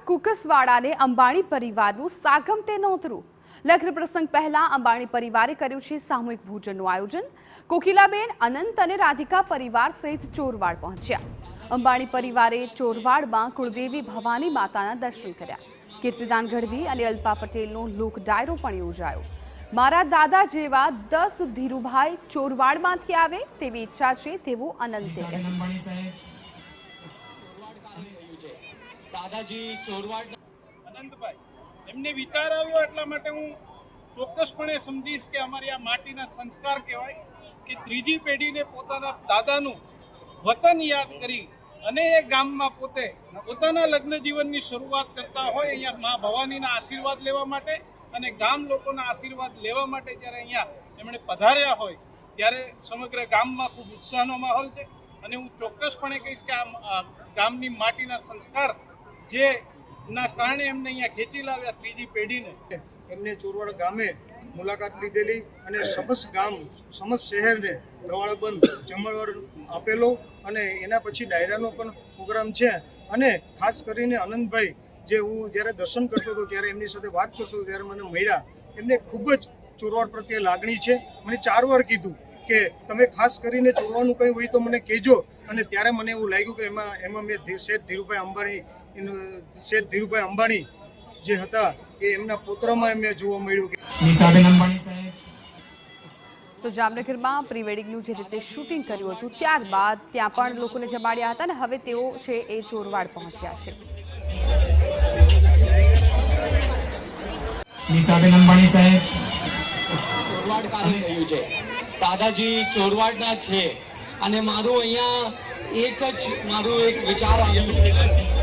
કુકસવાડાને અંબાણી પરિવારનું સાગમટે નોતરું। લગ્ન પ્રસંગ પહેલા અંબાણી પરિવારે કર્યું છે સામૂહિક ભોજનનું આયોજન। કોકિલાબેન, અનંત અને રાધિકા પરિવાર સહિત ચોરવાડ પહોંચ્યા। અંબાણી પરિવારે ચોરવાડમાં કુળદેવી ભવાની માતાના દર્શન કર્યા। કીર્તિદાન ગઢવી અને અલ્પા પટેલનો લોક ડાયરો પણ યોજાયો। મારા દાદા જેવા 10 ધીરુભાઈ ચોરવાડમાંથી આવે તેવી ઈચ્છા છે તેવું અનંતે કહ્યું। દાદાજી ચોરવાડ અનંતભાઈ એમને વિચાર આવ્યો એટલા માટે હું ચોક્કસપણે સમજીશ કે અમારી આ માટીના સંસ્કાર કહેવાય કે ત્રીજી પેઢીને પોતાના દાદાનું વતન યાદ કરી અને એ ગામમાં પોતાના લગ્ન જીવનની શરૂઆત કરતા હોય અહીંયા મા ભવાનીના આશીર્વાદ લેવા માટે અને ગામ લોકોના આશીર્વાદ લેવા માટે જ્યારે અહીંયા એમણે પધાર્યા હોય ત્યારે સમગ્ર ગામમાં ખૂબ ઉત્સાહનો માહોલ છે। અને હું ચોક્કસપણે કહીશ કે આ ગામની માટીના સંસ્કાર જે ના કારણે એમને અહીંયા ખેંચી લાવ્યા ત્રીજી પેઢીને। એમને ચોરવાડ ગામે મુલાકાત લીધેલી અને સમસ્ત શહેરને દવાડાબંધ જમણવાર આપેલો અને એના પછી ડાયરાનો પણ પ્રોગ્રામ છે। અને ખાસ કરીને અનંતભાઈ જે હું જ્યારે દર્શન કરતો હતો ત્યારે એમની સાથે વાત કરતો હતો ત્યારે મને મળ્યા। એમને ખૂબ જ ચોરવાડ પ્રત્યે લાગણી છે। મને 4 વાર કીધું કે તમે ખાસ કરીને ચોરવાનું કંઈ હોય તો મને કહેજો। અને ત્યારે મને એવું લાગ્યું કે એમાં મેં શેઠ ધીરુભાઈ અંબાણી જે હતા એ એમના પુત્રમાં એમને જોવા મળ્યું કે તો જામનગરમાં પ્રી વેડિંગનું જે રીતે શૂટિંગ કર્યું હતું ત્યારબાદ ત્યાં પણ લોકોને જમાડ્યા હતા અને હવે તેઓ છે એ ચોરવાડ પહોંચ્યા છે। નીતાબેન અંબાણી સાહેબ ચોરવાડ કાલે કહ્યું છે દાદાજી ચોરવાડના છે અને મારું અહીંયા એક વિચાર આવ્યું છે।